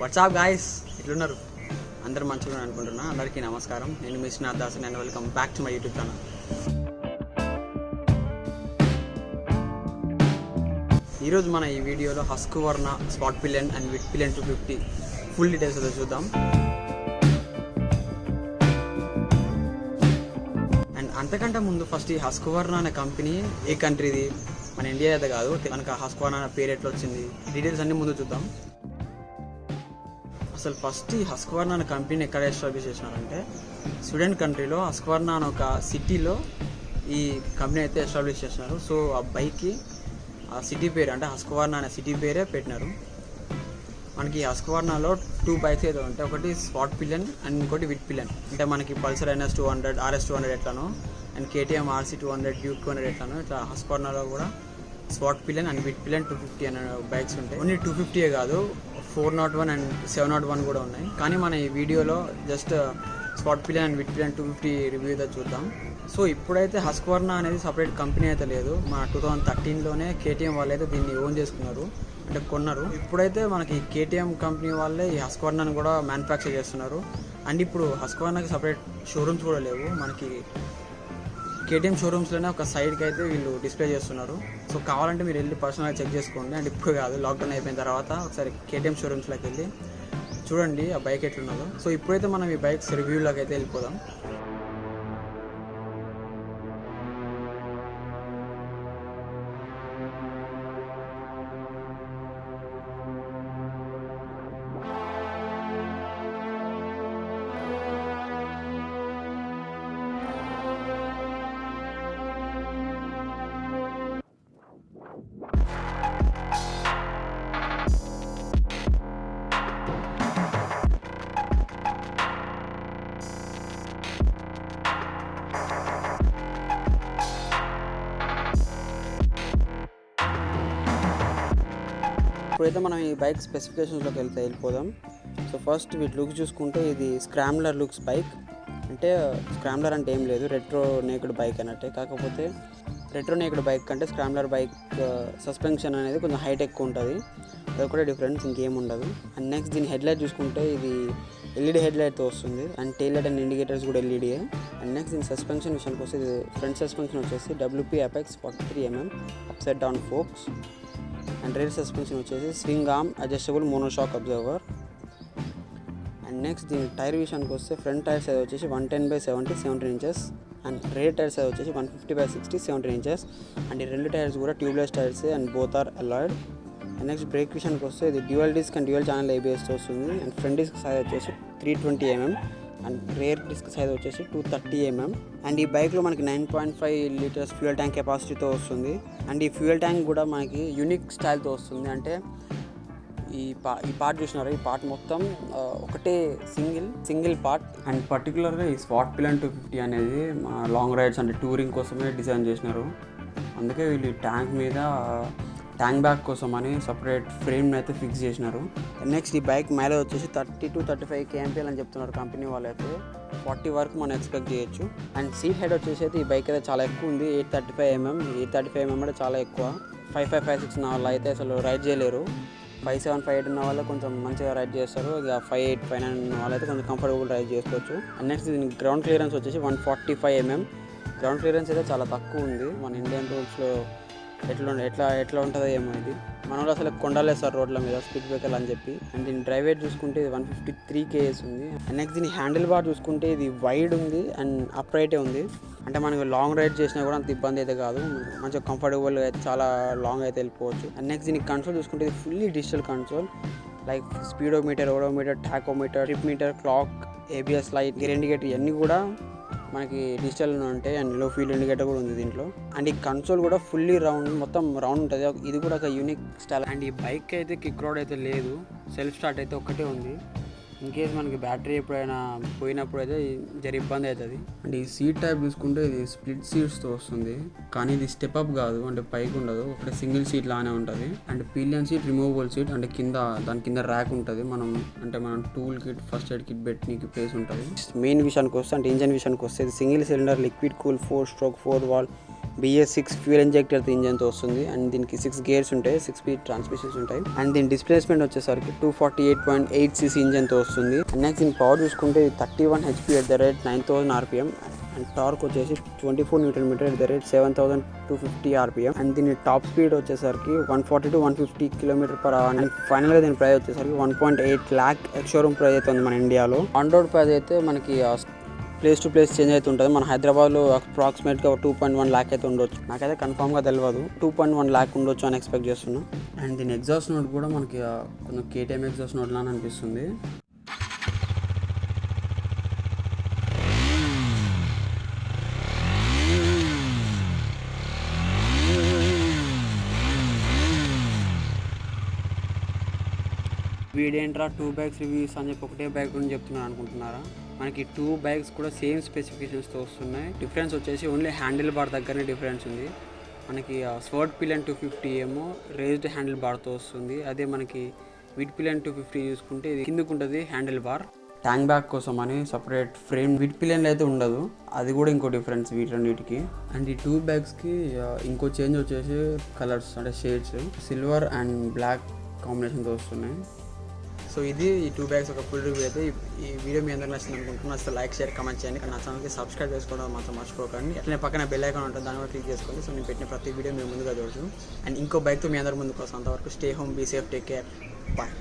WhatsApp guys, ఎట్లున్నారు? అందరూ మంచిగా అనుకుంటున్నా. అందరికీ నమస్కారం. నేను మీ Srinath Das and welcome back to my YouTube channel. ఈరోజు మన ఈ వీడియోలో Husqvarna, Svartpilen and Vitpilen 250 full details అయితే చూద్దాం. అండ్ అంతకంటే ముందు ఫస్ట్ ఈ హస్క్వర్నా అనే కంపెనీ ఏ కంట్రీది, మన ఇండియా అయితే కాదు. మనకు హస్క్వర్నా అనే పేరు ఎట్లా వచ్చింది, డీటెయిల్స్ అన్నీ ముందు చూద్దాం. అసలు ఫస్ట్ ఈ హస్క్వర్నా అనే కంపెనీని ఎక్కడ ఎస్టాబ్లిష్ చేసినారంటే స్వీడన్ కంట్రీలో హస్క్వర్నా అనే ఒక సిటీలో ఈ కంపెనీ అయితే ఎస్టాబ్లిష్ చేసినారు. సో ఆ బైక్కి ఆ సిటీ పేరు అంటే హస్క్వర్నా అనే సిటీ పేరే పెట్టినారు. మనకి హస్క్వర్నాలో 2 బైక్స్ అయితే ఉంటాయి. ఒకటి స్పాట్ పిలియన్ అండ్ ఇంకోటి విట్ పిలియన్. అంటే మనకి పల్సర్ NS 200, RS 200 ఎట్లానో అండ్ KTM RC 200, డ్యూక్ 200 ఎట్లానో ఇట్లా హస్క్వర్నాలో కూడా Svartpilen and Vitpilen 250 అనే బైక్స్ ఉంటాయి. ఓన్లీ 250 కాదు, 401 అండ్ 701 కూడా ఉన్నాయి. కానీ మన ఈ వీడియోలో just Svartpilen and Vitpilen 250 review అయితే చూద్దాం. సో ఇప్పుడైతే హస్క్వర్నా అనేది సపరేట్ కంపెనీ అయితే లేదు. మన 2013లోనే KTM వాళ్ళు అయితే దీన్ని ఓన్ చేసుకున్నారు, అంటే కొన్నారు. ఇప్పుడైతే మనకి KTM కంపెనీ వాళ్ళే ఈ హస్క్వర్నాని కూడా మ్యానుఫ్యాక్చర్ చేస్తున్నారు. అండ్ ఇప్పుడు హస్క్వర్నాకి సపరేట్ షోరూమ్స్ కూడా లేవు. మనకి KTM షోరూమ్స్లోనే ఒక సైడ్కి అయితే వీళ్ళు డిస్ప్లే చేస్తున్నారు. సో కావాలంటే మీరు వెళ్ళి పర్సనల్గా చెక్ చేసుకోండి. అండ్ ఇప్పుడు కాదు, లాక్డౌన్ అయిపోయిన తర్వాత ఒకసారి KTM షోరూమ్స్లోకి వెళ్ళి చూడండి ఆ బైక్ ఎట్లున్నదో. సో ఇప్పుడైతే మనం ఈ బైక్స్ రివ్యూలోకి అయితే వెళ్ళిపోదాం. ఇప్పుడైతే మనం ఈ బైక్ స్పెసిఫికేషన్స్లోకి వెళ్ళిపోదాం. సో ఫస్ట్ వీటి లుక్స్ చూసుకుంటే ఇది స్క్రాంబ్లర్ లుక్స్ బైక్. అంటే స్క్రాంబ్లర్ అంటే ఏం లేదు, రెట్రో నేక్డ్ బైక్ అన్నట్టే. కాకపోతే రెట్రో నేక్డ్ బైక్ కంటే స్క్రాంబ్లర్ బైక్ సస్పెన్షన్ అనేది కొంచెం హైట్ ఎక్కువ ఉంటుంది. అది కూడా డిఫరెన్స్, ఇంకేం ఉండదు. అండ్ నెక్స్ట్ దీని హెడ్లైట్ చూసుకుంటే ఇది LED హెడ్లైట్తో వస్తుంది. And tail light and indicators కూడా LED. అండ్ నెక్స్ట్ దీని సస్పెన్షన్ విషయానికి వస్తే ఇది ఫ్రంట్ సస్పెన్షన్ వచ్చేసి WP Apex 43mm upside down forks. And rear suspension వచ్చేసి swing arm adjustable monoshock absorber. And next దీని టైర్ విషయానికి వస్తే ఫ్రంట్ టైర్ సైజ్ వచ్చేసి 110/70 17 inches. And rear tyre size వచ్చేసి 150/60 17 inches. అండ్ ఈ రెండు టైర్స్ కూడా tubeless tyres and both are alloyed. And next break విషయానికి వస్తే ఇది dual disc and dual channel ABSతో వస్తుంది. అండ్ ఫ్రంట్ డిస్క్ సైజ్ వచ్చేసి 320mm and rare disc size వచ్చేసి 230mm. అండ్ ఈ బైక్లో మనకి 9.5 లీటర్స్ ఫ్యూయల్ ట్యాంక్ కెపాసిటీతో వస్తుంది. అండ్ ఈ ఫ్యూయల్ ట్యాంక్ కూడా మనకి యూనిక్ స్టైల్తో వస్తుంది. అంటే ఈ పార్ట్ చూసినారు, ఈ పార్ట్ మొత్తం ఒకటే సింగిల్ పార్ట్. అండ్ పర్టికులర్గా ఈ స్పాట్ పిలియన్ 250 అనేది లాంగ్ రైడ్స్ అంటే టూరింగ్ కోసమే డిజైన్ చేసినారు. అందుకే వీళ్ళు ట్యాంక్ మీద ట్యాంక్ బ్యాగ్ కోసం అని సపరేట్ ఫ్రేమ్ని అయితే ఫిక్స్ చేసినారు. నెక్స్ట్ ఈ బైక్ మైలేజ్ వచ్చేసి 30 to 35 kmpl అని చెప్తున్నారు కంపెనీ వాళ్ళు. అయితే 40 వరకు మనం ఎక్స్పెక్ట్ చేయొచ్చు. అండ్ సీట్ హైట్ వచ్చేసి అయితే ఈ బైక్ అయితే చాలా ఎక్కువ ఉంది, 835mm అంటే చాలా ఎక్కువ. 55, 56 ఉన్న వాళ్ళు అయితే అసలు రైడ్ చేయలేరు. 57, 58 ఉన్న వాళ్ళు కొంచెం మంచిగా రైడ్ చేస్తారు. ఇక 58, 59 ఉన్న వాళ్ళు అయితే కొంచెం కంఫర్టబుల్ రైడ్ చేసుకోవచ్చు. అండ్ నెక్స్ట్ దీని గ్రౌండ్ క్లియరెన్స్ వచ్చేసి 145mm. గ్రౌండ్ క్లియరెన్స్ అయితే చాలా తక్కువ ఉంది. మన ఇండియన్ రూల్స్లో ఎట్లా ఉంటుందో ఏమో. ఇది మన వాళ్ళు అసలు కొండలేస్తారు రోడ్ల మీద స్పీడ్ బ్రేకర్లు అని చెప్పి. అండ్ దీని డ్రైవ్ వెయిట్ చూసుకుంటే ఇది 153 kgs ఉంది. అండ్ నెక్స్ట్ దీని హ్యాండిల్ బార్ చూసుకుంటే ఇది వైడ్ ఉంది అండ్ అప్రైటే ఉంది. అంటే మనకి లాంగ్ రైడ్ చేసినా కూడా అంత ఇబ్బంది అయితే కాదు, మంచిగా కంఫర్టబుల్ అయితే చాలా లాంగ్ అయితే వెళ్ళిపోవచ్చు. అండ్ నెక్స్ట్ దీనికి కంట్రోల్ చూసుకుంటే ఇది fully digital control, like speedometer, odometer, tachometer, trip meter, clock, ABS light, gear indicator ఇవన్నీ కూడా మనకి డిజిటల్లోనే ఉంటాయి. అండ్ లో ఫీల్డ్ ఇండికేటర్ కూడా ఉంది దీంట్లో. అండ్ ఈ కన్సోల్ కూడా ఫుల్లీ మొత్తం రౌండ్ ఉంటుంది. ఇది కూడా ఒక యూనిక్ స్టైల్. అండ్ ఈ బైక్ అయితే కిక్ రోడ్ అయితే లేదు, సెల్ఫ్ స్టార్ట్ అయితే ఒక్కటే ఉంది. ఇన్ కేస్ మనకి బ్యాటరీ ఎప్పుడైనా పోయినప్పుడు అయితే జర ఇబ్బంది అవుతుంది. అండ్ ఈ సీట్ టైప్ చూసుకుంటే ఇది స్ప్లిట్ సీట్స్తో వస్తుంది, కానీ ఇది స్టెప్ అప్ కాదు, అంటే పైకి ఉండదు, ఒకటి సింగిల్ సీట్ లానే ఉంటుంది. And pillion seat removable seat, అంటే దాని కింద ర్యాక్ ఉంటుంది. మనం tool kit, first aid kit పెట్టడానికి ప్లేస్ ఉంటుంది. మెయిన్ విషయానికి వస్తే అంటే ఇంజన్ విషయానికి వస్తే ఇది single cylinder liquid cool 4-stroke 4-valve BS6 fuel injector ఇంజన్తో వస్తుంది. అండ్ దీనికి 6 గేర్స్ ఉంటాయి, 6 స్పీడ్ ట్రాన్స్మిషన్స్ ఉంటాయి. అండ్ దీని డిస్ప్లేస్మెంట్ వచ్చేసరికి 248.8cc ఇంజన్తో వస్తుంది. అండ్ నెక్స్ట్ దీని పవర్ చూసుకుంటే 31 HP at the rate 9000 RPM. And torque వచ్చేసి 24 Nm at the rate 7250 RPM. And దీని టాప్ స్పీడ్ వచ్చేసరికి 140 to 150 km/h. అండ్ ఫైనల్గా దీని ప్రైస్ వచ్చేసరికి 1.8 lakh ఎక్స్-షోరూమ్ ప్రైస్ అయితే ఉంది మన ఇండియాలో. ఆన్ రోడ్ ప్రైస్ అయితే మనకి ప్లేస్ టు ప్లేస్ చేంజ్ అయితే ఉంటుంది. మన హైదరాబాద్లో అప్రాక్సిమేట్గా 2.1 lakh అయితే ఉండొచ్చు. నాకైతే కన్ఫామ్గా తెలియదు, 2.1 lakh ఉండొచ్చు అని ఎక్స్పెక్ట్ చేస్తున్నాను. అండ్ దీని ఎగ్జాస్ట్ నోట్ కూడా మనకి కొంచెం KTM ఎగ్జాస్ట్ నోట్ లాగా అనిపిస్తుంది. వీడేంట్రా 2 బైక్స్ రివ్యూస్ అని చెప్పి ఒకటే బైక్ గురించి చెప్తున్నాను అనుకుంటున్నారా? మనకి 2 బైక్స్ కూడా సేమ్ స్పెసిఫికేషన్స్తో వస్తున్నాయి. డిఫరెన్స్ వచ్చేసి ఓన్లీ హ్యాండిల్ బార్ దగ్గరనే డిఫరెన్స్ ఉంది. మనకి స్వర్డ్ పిలియన్ 250 ఏమో రేజ్డ్ హ్యాండిల్ బార్తో వస్తుంది. అదే మనకి విడ్ పిలియన్ 250 చూసుకుంటే ఇది కిందకు ఉంటుంది హ్యాండిల్ బార్. ట్యాంక్ బ్యాగ్ కోసం అని సపరేట్ ఫ్రేమ్ విడ్ పిలియన్లో అయితే ఉండదు, అది కూడా ఇంకో డిఫరెన్స్ వీటన్నిటికి. అండ్ ఈ 2 బైక్స్కి ఇంకో చేంజ్ వచ్చేసి కలర్స్ అంటే షేడ్స్ సిల్వర్ అండ్ బ్లాక్ కాంబినేషన్తో వస్తున్నాయి. సో ఇది ఈ 2 బైక్స్ ఒక ఫుల్ రివ్యూ అయితే. ఈ వీడియో మీ అందరికీ నచ్చింది అనుకుంటున్నాను. అసలు లైక్ షేర్ కమెంట్ చేయండి. నా ఛానల్కి సబ్స్క్రైబ్ చేసుకోవడం మాత్రం మర్చిపోకండి. అట్లనే పక్కన బెల్ ఐకాన్ ఉంటుంది, దాన్ని కూడా క్లిక్ చేసుకోండి. సో నేను పెట్టిన ప్రతి వీడియో మీరు ముందుగా చూడొచ్చు. అండ్ ఇంకో బైక్తో మీ అందరి ముందుకు వస్తాను. అంతవరకు stay home, be safe, take care, bye.